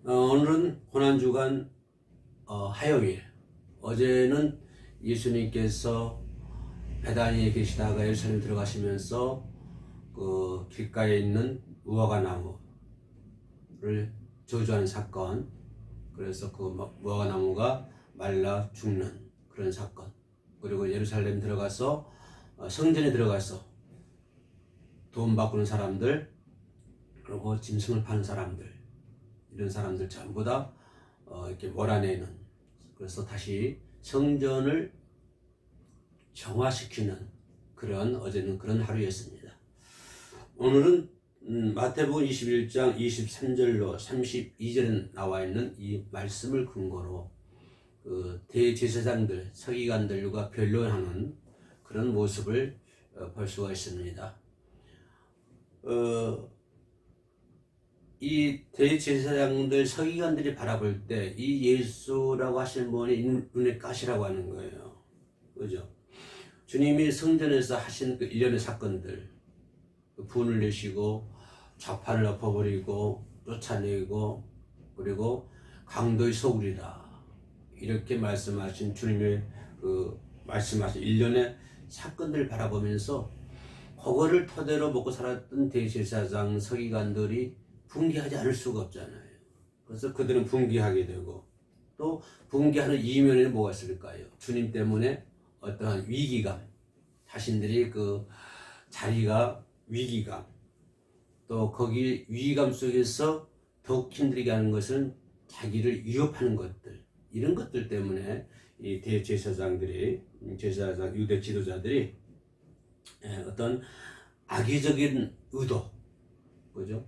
오늘은 고난주간 화요일. 어제는 예수님께서 베다니에 계시다가 예루살렘 들어가시면서 그 길가에 있는 무화과 나무를 저주하는 사건, 그래서 그 무화과 나무가 말라 죽는 그런 사건, 그리고 예루살렘 들어가서 성전에 들어가서 돈 바꾸는 사람들, 그리고 짐승을 파는 사람들, 이런 사람들 전부 다 이렇게 몰아내는, 그래서 다시 성전을 정화시키는 그런, 어제는 그런 하루였습니다. 오늘은 마태복음 21장 23절로 32절에 나와 있는 이 말씀을 근거로 그 대제사장들, 서기관들과 변론하는 그런 모습을 볼 수가 있습니다. 이 대제사장들, 서기관들이 바라볼 때 이 예수라고 하시는 분이 눈에 가시라고 하는 거예요. 그죠? 주님이 성전에서 하신 그 일련의 사건들, 분을 내시고 좌판을 엎어버리고 쫓아내고, 그리고 강도의 소굴이다, 이렇게 말씀하신 주님의 그 말씀하신 일련의 사건들을 바라보면서 그거를 토대로 먹고 살았던 대제사장, 서기관들이 분개하지 않을 수가 없잖아요. 그래서 그들은 분개하게 되고, 또 분개하는 이면에는 뭐가 있을까요? 주님 때문에 어떠한 위기감, 자신들이 그 자리가 위기감, 또 거기 위기감 속에서 더욱 힘들게 하는 것은 자기를 위협하는 것들, 이런 것들 때문에 이 대제사장들이, 제사장 유대 지도자들이 어떤 악의적인 의도, 그죠?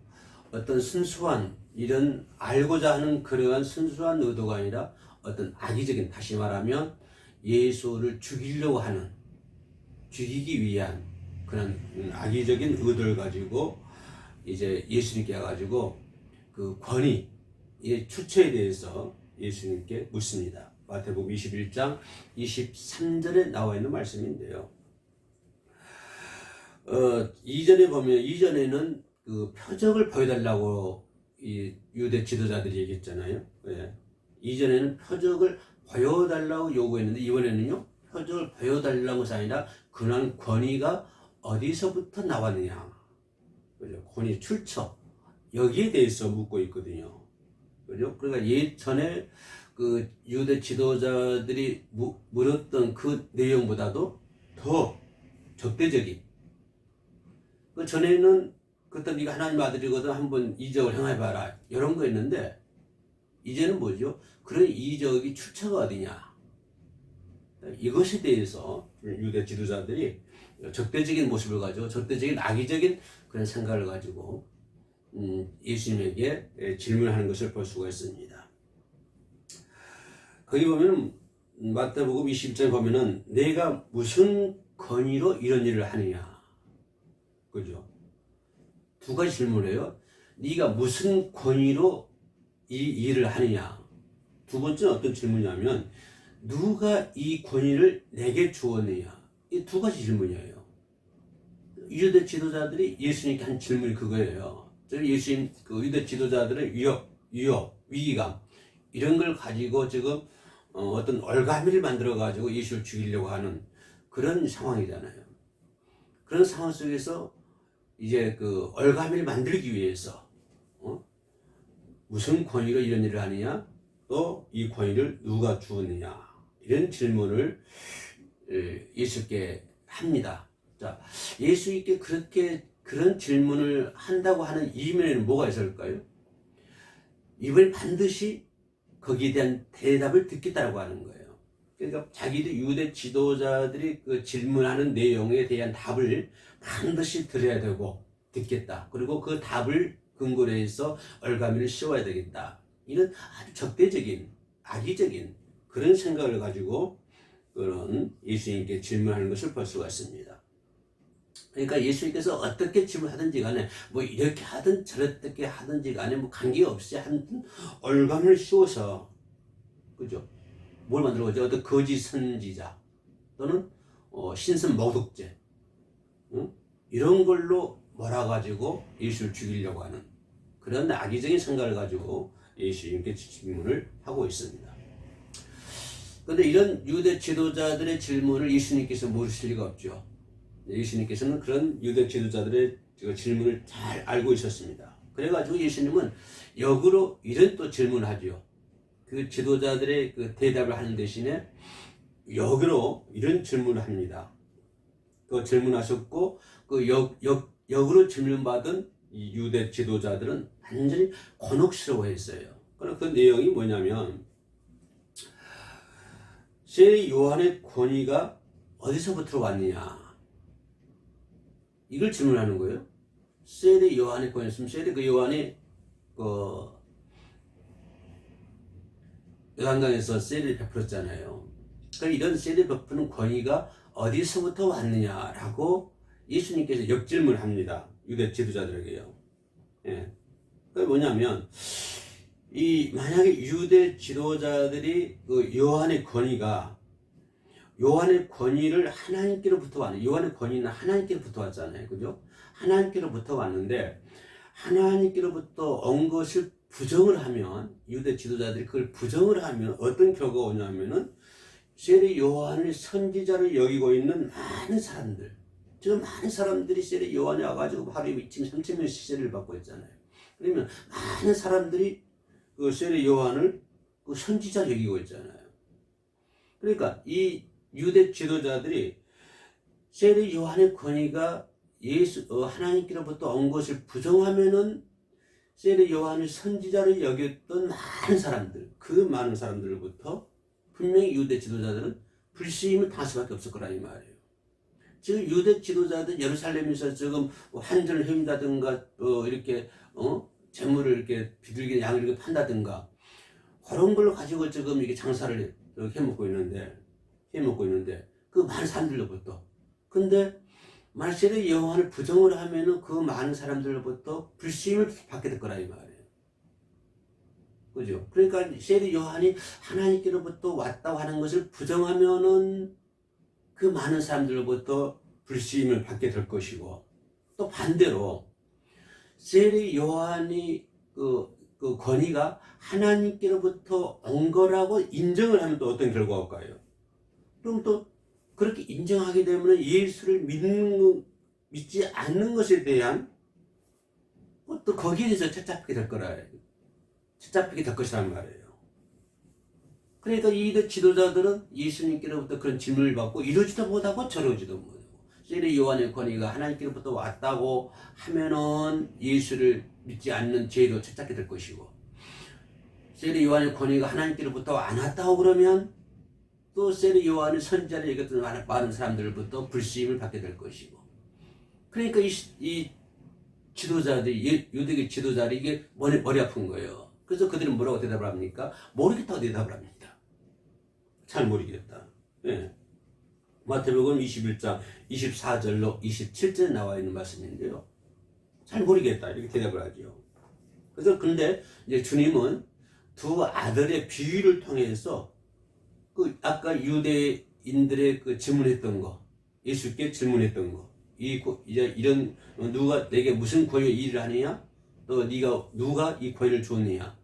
어떤 순수한, 이런 알고자 하는 그러한 순수한 의도가 아니라 어떤 악의적인, 다시 말하면 예수를 죽이려고 하는, 죽이기 위한 그런 악의적인 의도를 가지고 이제 예수님께 가지고 그 권위, 이 추처에 대해서 예수님께 묻습니다. 마태복음 21장 23절에 나와 있는 말씀인데요. 이전에 보면, 이전에는 그 표적을 보여달라고 이 유대 지도자들이 얘기했잖아요. 예. 이전에는 표적을 보여달라고 요구했는데, 이번에는요, 표적을 보여달라는 것이 아니라 그런 권위가 어디서부터 나왔느냐, 그죠? 권위 출처, 여기에 대해서 묻고 있거든요. 그죠? 그러니까 예전에 그 유대 지도자들이 물었던 그 내용보다도 더 적대적인, 그 전에는 그때 네가 하나님 아들이거든 한번 이적을 행해봐라, 이런 거였는데, 이제는 뭐죠? 그런 이적이 출처가 어디냐, 이것에 대해서 유대 지도자들이 적대적인 모습을 가지고, 적대적인 악의적인 그런 생각을 가지고 예수님에게 질문하는 것을 볼 수가 있습니다. 거기 보면 마태복음 20장에 보면은 내가 무슨 권위로 이런 일을 하느냐, 그죠? 두 가지 질문을 해요. 네가 무슨 권위로 이 일을 하느냐. 두 번째는 어떤 질문이냐면 누가 이 권위를 내게 주었느냐. 이 두 가지 질문이에요. 유대 지도자들이 예수님께 한 질문이 그거예요. 예수님, 그 유대 지도자들은 위협, 위기감, 이런 걸 가지고 지금 어떤 얼가미를 만들어 가지고 예수를 죽이려고 하는 그런 상황이잖아요. 그런 상황 속에서 이제 그 얼가미를 만들기 위해서 무슨 권위로 이런 일을 하느냐, 또 이 권위를 누가 주었느냐, 이런 질문을 예수께 합니다. 자, 예수님께 그렇게 그런 질문을 한다고 하는 이면에는 뭐가 있을까요? 이번에 반드시 거기에 대한 대답을 듣겠다고 하는 거예요. 그러니까 자기들 유대 지도자들이 그 질문하는 내용에 대한 답을 반드시 들어야 되고 듣겠다. 그리고 그 답을 근거로 해서 얼가미를 씌워야 되겠다. 이런 아주 적대적인, 악의적인 그런 생각을 가지고 그런 예수님께 질문하는 것을 볼 수가 있습니다. 그러니까 예수님께서 어떻게 질문하든지 간에, 뭐 이렇게 하든 저렇게 하든지 간에 뭐 관계없이 하여튼 얼간을 씌워서, 그죠? 뭘 만들어 가지고 어떤 거짓 선지자 또는 신선 모독죄, 이런 걸로 몰아가지고 예수를 죽이려고 하는 그런 악의적인 생각을 가지고 예수님께 질문을 하고 있습니다. 그런데 이런 유대 지도자들의 질문을 예수님께서 모르실 리가 없죠. 예수님께서는 그런 유대 지도자들의 질문을 잘 알고 있었습니다. 그래가지고 예수님은 역으로 이런 또 질문을 하죠. 그 지도자들의 그 대답을 하는 대신에 역으로 이런 질문을 합니다. 그 질문하셨고 그 역으로 질문받은 이 유대 지도자들은 완전히 곤혹스러워했어요. 그럼 그 내용이 뭐냐면 세례 요한의 권위가 어디서부터 왔느냐 이걸 질문하는 거예요. 세례 요한의 권위였으면 세례 그 요한이 그 요한강에서 세례를 베풀었잖아요. 그럼 이런 세례 베푸는 권위가 어디서부터 왔느냐라고 예수님께서 역질문을 합니다. 유대 지도자들에게요. 예. 그게 뭐냐면 만약에 유대 지도자들이 그 요한의 권위를 하나님께로부터 왔는 요한의 권위는 하나님께로부터 왔잖아요. 그죠? 하나님께로부터 왔는데 하나님께로부터 온 것을 부정을 하면 유대 지도자들이 그걸 부정을 하면 어떤 결과가 오냐면은 세례 요한을 선지자로 여기고 있는 많은 사람들 지금 많은 사람들이 세례 요한이 와가지고 하루에 지금 3,000명 세례를 받고 있잖아요. 그러면 많은 사람들이 그 세례 요한을 그 선지자 여기고 있잖아요. 그러니까 이 유대 지도자들이 세례 요한의 권위가 하나님께로부터 온 것을 부정하면은 세례 요한을 선지자로 여겼던 많은 사람들, 그 많은 사람들로부터 분명히 유대 지도자들은 불신임을 당할 수밖에 없을 거라 이 말이에요. 지금 유대 지도자들 예루살렘에서 지금 한전을 헤맨다든가 이렇게 재물을 이렇게 비둘기 양을 이렇게 판다든가 그런 걸 가지고 지금 이게 장사를 해먹고 있는데 그 많은 사람들로부터 근데 만약 세례 요한을 부정을 하면은 그 많은 사람들로부터 불신임을 받게 될 거라 이 말이에요. 그죠? 그러니까 세례 요한이 하나님께로부터 왔다고 하는 것을 부정하면은 그 많은 사람들로부터 불신임을 받게 될 것이고 또 반대로 세례 요한이 그 권위가 하나님께로부터 온 거라고 인정을 하면 또 어떤 결과가 올까요? 그럼 또 그렇게 인정하게 되면 예수를 믿지 않는 것에 대한 또 거기에 대해서 찾잡히게 될 것이란 말이에요. 그러니까 이 지도자들은 예수님께로부터 그런 질문을 받고 이러지도 못하고 저러지도 못하고 세례 요한의 권위가 하나님께로부터 왔다고 하면은 예수를 믿지 않는 죄도 찾게 될 것이고 세례 요한의 권위가 하나님께로부터 안 왔다고 그러면 또 세례 요한의 선지자를 여겼던 많은 사람들부터 불신임을 받게 될 것이고 그러니까 이 지도자들이 유대교 지도자들이 이게 머리 아픈 거예요. 그래서 그들은 뭐라고 대답을 합니까? 모르겠다고 대답을 합니다. 잘 모르겠다. 예. 마태복음 21장 24절로 27절에 나와 있는 말씀인데요. 잘 모르겠다 이렇게 대답을 하죠. 그래서 근데 이제 주님은 두 아들의 비유를 통해서 그 아까 유대인들의 그 질문했던 거, 예수께 질문했던 거, 이제 이런 누가 내게 무슨 권위로 일을 하느냐, 또 누가 이 권위를 주었느냐,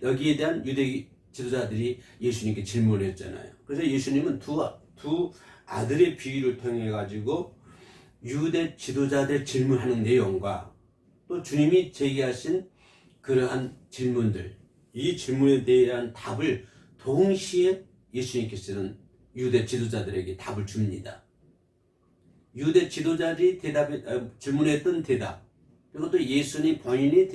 여기에 대한 유대 지도자들이 예수님께 질문했잖아요. 그래서 예수님은 두 아들의 비유를 통해 가지고 유대 지도자들 질문하는 내용과 또 주님이 제기하신 그러한 질문들, 이 질문에 대한 답을 동시에 예수님께서는 유대 지도자들에게 답을 줍니다. 유대 지도자들이 질문했던 대답, 그리고 또 예수님 본인이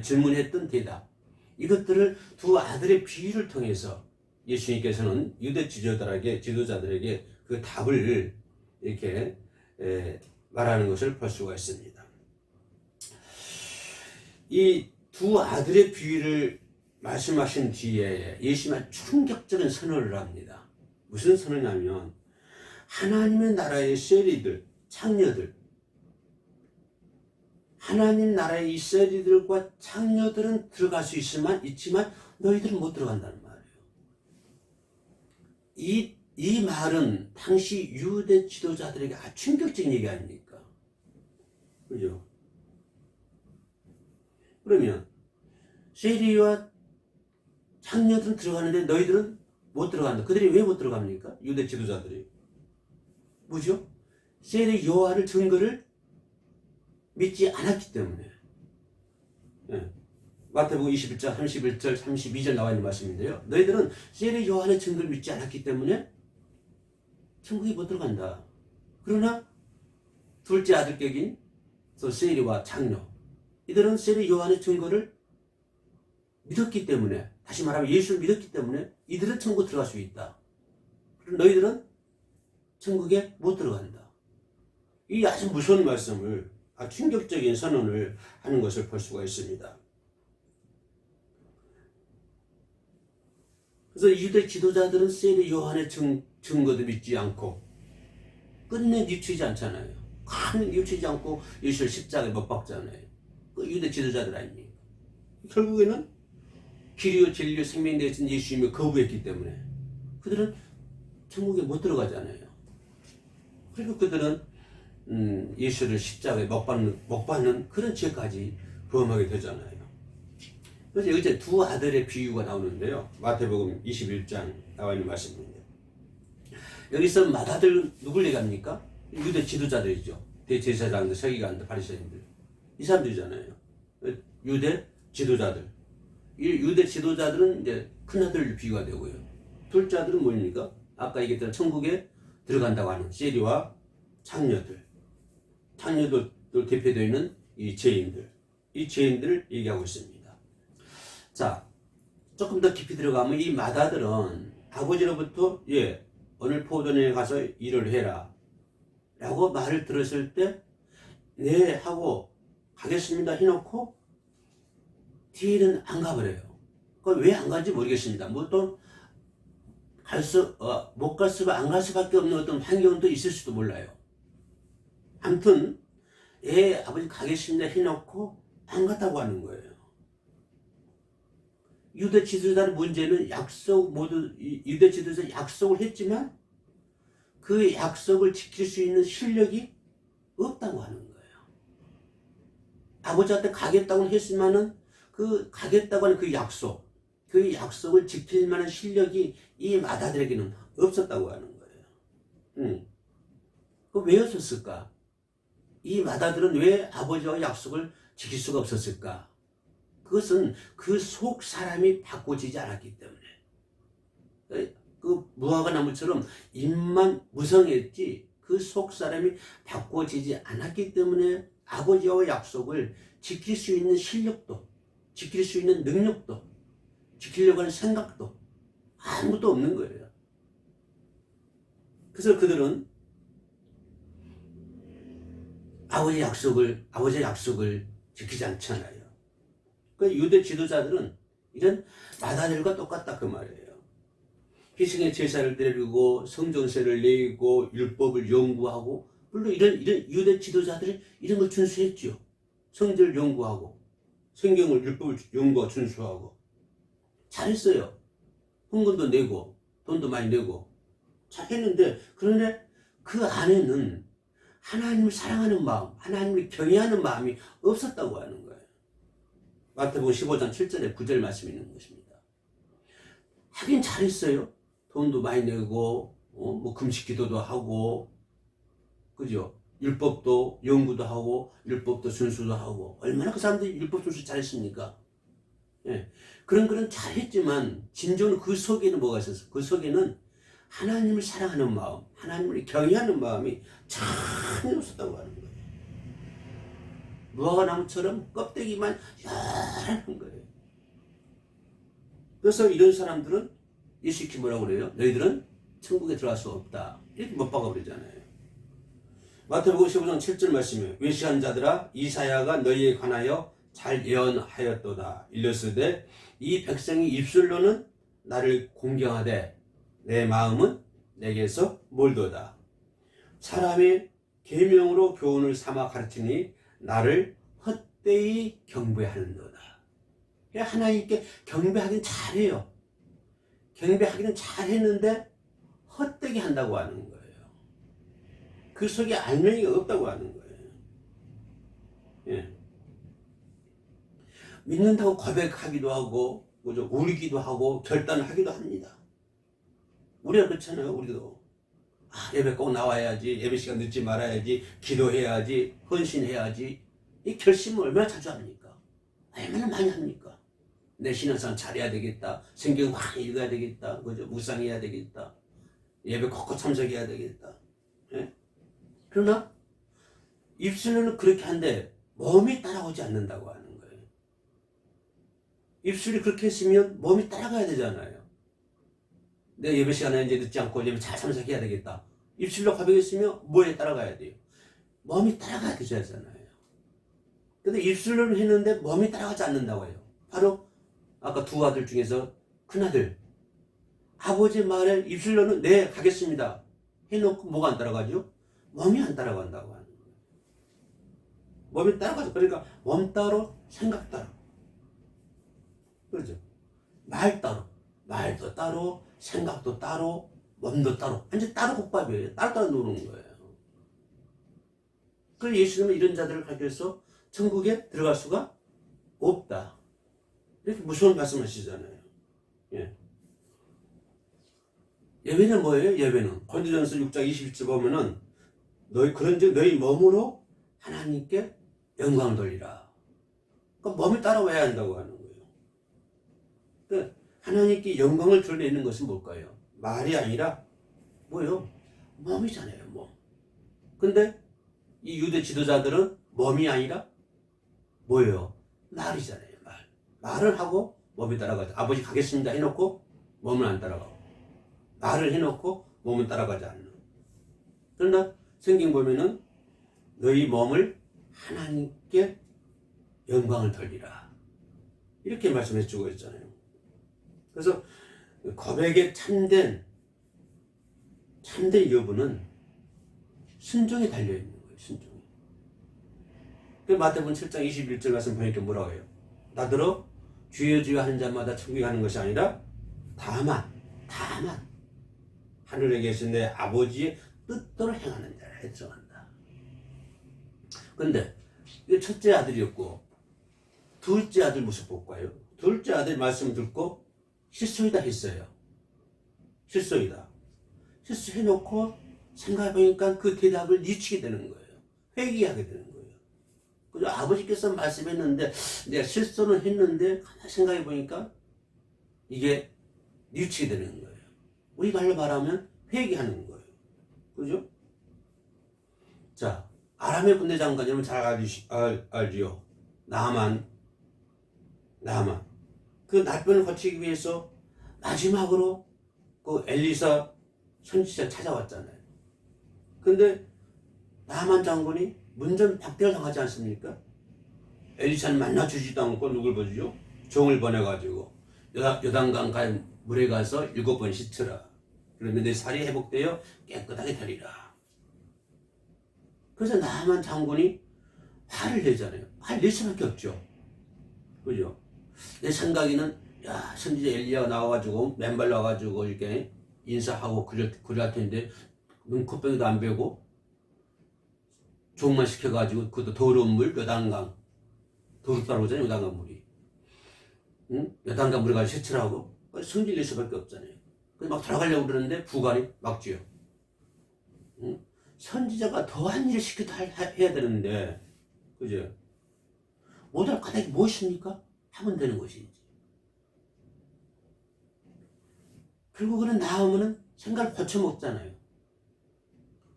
질문했던 대답, 이것들을 두 아들의 비유를 통해서 예수님께서는 유대 지도자들에게 그 답을 이렇게 말하는 것을 볼 수가 있습니다. 이 두 아들의 비유를 말씀하신 뒤에 예수님은 충격적인 선언을 합니다. 무슨 선언이냐면 하나님의 나라의 세리들, 창녀들, 하나님 나라의 이 세리들과 창녀들은 들어갈 수 있지만 너희들은 못 들어간다는 말이에요. 이 말은 당시 유대 지도자들에게 아주 충격적인 얘기 아닙니까? 그죠? 그러면 세리와 장녀들은 들어가는데 너희들은 못 들어간다. 그들이 왜 못 들어갑니까? 유대 지도자들이. 뭐죠? 세리 여호와의 증거를 믿지 않았기 때문에. 예. 마태복음 21장 31절 32절 나와 있는 말씀인데요. 너희들은 세리 여호와의 증거를 믿지 않았기 때문에 천국에 못 들어간다. 그러나 둘째 아들격인 세리와 장녀, 이들은 세리 여호와의 증거를 믿었기 때문에, 다시 말하면 예수를 믿었기 때문에 이들은 천국 들어갈 수 있다. 그럼 너희들은 천국에 못 들어간다. 이 아주 무서운 말씀을, 아주 충격적인 선언을 하는 것을 볼 수가 있습니다. 그래서 유대 지도자들은 세리 요한의 증거도 믿지 않고 끝내 뉘치지 않잖아요. 큰 뉘치지 않고 예수를 십자가에 못 박잖아요. 그 유대 지도자들 아닙니까? 결국에는 길이요 진리요 생명 되신 예수님을 거부했기 때문에 그들은 천국에 못 들어가잖아요. 그리고 그들은 예수를 십자가에 못 박는 그런 죄까지 범하게 되잖아요. 그래서 여기서 두 아들의 비유가 나오는데요. 마태복음 21장 나와 있는 말씀입니다. 여기서 맏아들 누굴 얘기합니까? 유대 지도자들이죠. 대제사장들, 서기관들, 바리새인들. 이 사람들이잖아요. 유대 지도자들. 이 유대 지도자들은 이제 큰아들 비유가 되고요. 둘째 아들은 뭡니까? 아까 얘기했던 천국에 들어간다고 하는 세리와 창녀들. 창녀들 대표되어 있는 이 죄인들. 이 죄인들을 얘기하고 있습니다. 자, 조금 더 깊이 들어가면 이 맏아들은 아버지로부터 오늘 포도원에 가서 일을 해라 라고 말을 들었을 때 네 하고 가겠습니다 해놓고 뒤에는 안 가버려요. 왜 안 가는지 모르겠습니다. 뭐 또 못 갈 수가 안 갈 수밖에 없는 어떤 환경은 또 있을 수도 몰라요. 아무튼 아버지 가겠습니다 해놓고 안 갔다고 하는 거예요. 유대 지도자의 문제는 유대 지도자 약속을 했지만 그 약속을 지킬 수 있는 실력이 없다고 하는 거예요. 아버지한테 가겠다고 했지만은 그 가겠다고 하는 그 약속을 지킬 만한 실력이 이 맏아들에게는 없었다고 하는 거예요. 왜 없었을까? 이 맏아들은 왜 아버지와 약속을 지킬 수가 없었을까? 그것은 그 속 사람이 바꿔지지 않았기 때문에. 그 무화과 나무처럼 잎만 무성했지 그 속 사람이 바꿔지지 않았기 때문에 아버지와 약속을 지킬 수 있는 실력도, 지킬 수 있는 능력도, 지키려고 하는 생각도 아무것도 없는 거예요. 그래서 그들은 아버지의 약속을 지키지 않잖아요. 그 유대 지도자들은 이런 맏아들과 똑같다 그 말이에요. 희생의 제사를 드리고 성전세를 내고 율법을 연구하고, 물론 이런 유대 지도자들이 이런 걸 준수했죠. 성전을 연구하고 성경을 율법을 연구하고 준수하고 잘했어요. 헌금도 내고 돈도 많이 내고 잘했는데, 그런데 그 안에는 하나님을 사랑하는 마음, 하나님을 경외하는 마음이 없었다고 하는 거예요. 마태복음 15장 7절에 9절 말씀이 있는 것입니다. 하긴 잘했어요. 돈도 많이 내고 뭐 금식 기도도 하고, 그죠? 율법도 연구도 하고 율법도 준수도 하고, 얼마나 그 사람들이 율법 준수 잘했습니까? 그런 잘했지만 진정은 그 속에는 뭐가 있었어? 그 속에는 하나님을 사랑하는 마음, 하나님을 경외하는 마음이 전혀 없었다고 하는 거예요. 무화과 나무처럼 껍데기만 열한 거예요. 그래서 이런 사람들은 예수님이 뭐라고 그래요? 너희들은 천국에 들어갈 수 없다. 이렇게 못 박아 버리잖아요. 마태복음 15장 7절 말씀이에요. 외식한 자들아, 이사야가 너희에 관하여 잘 예언하였도다. 일렀으되 이 백성이 입술로는 나를 공경하되 내 마음은 내게서 멀도다. 사람의 계명으로 교훈을 삼아 가르치니 나를 헛되이 경배하는도다. 하나님께 경배하기는 잘해요. 경배하기는 잘했는데 헛되게 한다고 하는 거예요. 그 속에 알맹이가 없다고 하는 거예요. 믿는다고 고백하기도 하고, 그죠? 울기도 하고, 결단하기도 합니다. 우리가 그렇잖아요, 우리도. 예배 꼭 나와야지, 예배 시간 늦지 말아야지, 기도해야지, 헌신해야지. 이 결심을 얼마나 자주 합니까? 얼마나 많이 합니까? 내 신앙생활 잘해야 되겠다. 성경 많이 읽어야 되겠다. 그죠? 묵상해야 되겠다. 예배 꼭 참석해야 되겠다. 예? 그러나 입술로는 그렇게 한데 몸이 따라오지 않는다고 하는 거예요. 입술이 그렇게 했으면 몸이 따라가야 되잖아요. 내 예배 시간에 이제 늦지 않고 예배 잘 참석해야 되겠다. 입술로 고백했으면 뭐에 따라가야 돼요? 몸이 따라가야 되잖아요. 근데 입술로는 했는데 몸이 따라가지 않는다고 해요. 바로 아까 두 아들 중에서 큰아들. 아버지 말에 입술로는 네 가겠습니다 해놓고 뭐가 안 따라가죠? 몸이 안 따라간다고 하는 거예요. 몸이 따라가죠. 그러니까 몸 따로 생각 따로. 그렇죠? 말 따로. 말도 따로 생각도 따로 몸도 따로. 완전 따로 국밥이에요. 따로 노는 거예요. 그래서 예수님은 이런 자들을 가르쳐서 천국에 들어갈 수가 없다. 이렇게 무서운 말씀하시잖아요. 예. 예배는 뭐예요? 예배는 고린도전서 6장 21절 보면은 그런즉 너희 몸으로 하나님께 영광을 돌리라. 그러니까 몸이 따라와야 한다고 하는 거예요. 그러니까 하나님께 영광을 돌리는 것은 뭘까요? 말이 아니라 뭐예요? 몸이잖아요. 몸. 근데 이 유대 지도자들은 몸이 아니라 뭐예요? 말이잖아요. 말을 하고 몸이 따라가죠. 아버지 가겠습니다 해놓고 몸은 안 따라가고, 말을 해놓고 몸은 따라가지 않는. 그러나 성경 보면은 너희 몸을 하나님께 영광을 돌리라 이렇게 말씀해 주고 있잖아요. 그래서 고백의 참된 여부는 순종에 달려있는 거예요. 순종이. 마태복음 7장 21절 말씀 보니까 뭐라고 해요? 나더러 주여 주여 하는 자마다 천국에 가는 것이 아니라 다만 하늘에 계신 내 아버지의 뜻대로 행하는 자를 들어간다. 근데 이게 첫째 아들이었고 둘째 아들 모습 볼까요? 둘째 아들 말씀 듣고 실소이다 했어요. 실소이다. 실수해놓고 생각해보니까 그 대답을 늦추게 되는 거예요. 회개하게 되는 거예요. 그래서 아버지께서 말씀했는데 내가 실수는 했는데 생각해보니까 이게 늦추게 되는 거예요. 우리 말로 말하면 회개하는 거예요. 그죠? 자, 아람의 군대 장관 여러분 잘 알지요? 나만 그 나병을 거치기 위해서 마지막으로 그 엘리사 선지자 찾아왔잖아요. 근데 나만 장군이 문전박대를 당하지 않습니까? 엘리사는 만나주지도 않고 누굴 보죠? 종을 보내가지고 요단강 물에 가서 7번 씻으라. 그러면 내 살이 회복되어 깨끗하게 되리라. 그래서 나만 장군이 화를 내잖아요. 화를 낼 수밖에 없죠. 그죠? 내 생각에는 선지자 엘리야가 나와가지고 맨발 나와가지고 이렇게 인사하고 그럴 텐데 눈코병도 안 베고 종만 시켜가지고 그것도 더러운 물 요단강 더럽다고 하잖아요. 요단강 물이. 응? 요단강 물에 가서 세출하고 성질 낼 수밖에 없잖아요. 그래서 막 들어가려고 그러는데 부관이 막지요. 응? 선지자가 더한 일을 시켜도 해야 되는데 그죠? 못할 까닭이 무엇입니까? 하면 되는 것이지. 결국은 나오면은 생각을 거쳐먹잖아요.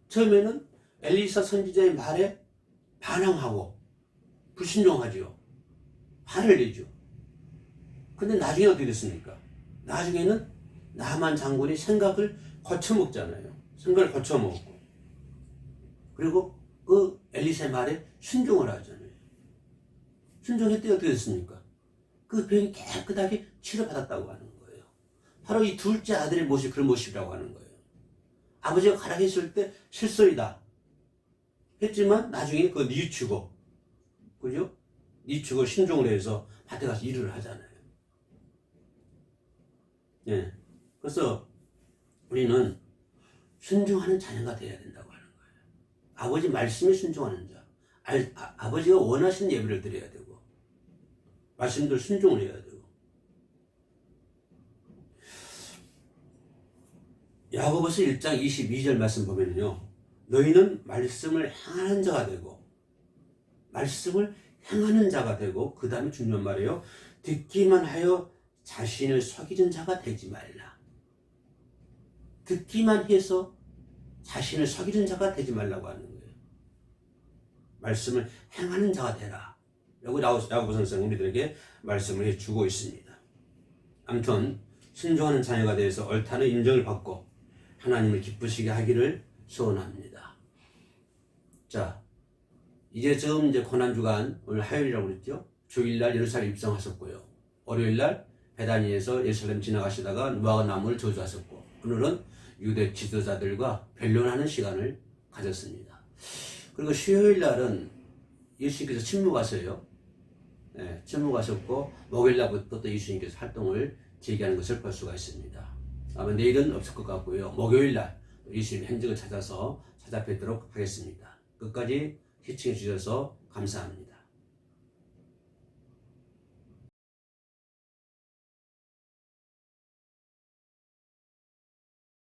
처음에는 엘리사 선지자의 말에 반항하고 불순종하지요. 화를 내죠. 근데 나중에 어떻게 됐습니까? 나중에는 나만 장군이 생각을 거쳐먹잖아요. 생각을 거쳐먹고 그리고 그 엘리사의 말에 순종을 하잖아요. 순종했더니 어떻게 됐습니까? 그 병이 깨끗하게 치료받았다고 하는 거예요. 바로 이 둘째 아들의 모습이 그런 모습이라고 하는 거예요. 아버지가 가라 했을 때 실소이다 했지만 나중에 그거 뉘우치고 그죠? 뉘우치고 신종을 해서 밭에 가서 일을 하잖아요. 예. 그래서 우리는 순종하는 자녀가 되어야 된다고 하는 거예요. 아버지 말씀에 순종하는 자. 아버지가 원하시는 예배를 드려야 되고 말씀들 순종을 해야 되고. 야고보서 1장 22절 말씀 보면요, 너희는 말씀을 행하는 자가 되고, 말씀을 행하는 자가 되고, 그 다음에 중요한 말이에요. 듣기만 하여 자신을 속이는 자가 되지 말라. 듣기만 해서 자신을 속이는 자가 되지 말라고 하는 거예요. 말씀을 행하는 자가 되라. 라고 야고보 선생은 우리들에게 말씀을 해주고 있습니다. 아무튼 순종하는 자녀가 되어서 옳다는 인정을 받고 하나님을 기쁘시게 하기를 소원합니다. 자, 이제 고난주간, 오늘 화요일이라고 그랬죠? 주일날 예루살렘 입성하셨고요. 월요일날 베다니에서 예루살렘 지나가시다가 무화과 나무를 저주하셨고, 오늘은 유대 지도자들과 변론하는 시간을 가졌습니다. 그리고 수요일날은 예수님께서 침묵하셔요. 네, 침묵하셨고, 목요일날부터 또 예수님께서 활동을 재개하는 것을 볼 수가 있습니다. 아마 내일은 없을 것 같고요. 목요일날 예수님의 행적을 찾아서 찾아뵙도록 하겠습니다. 끝까지 시청해 주셔서 감사합니다.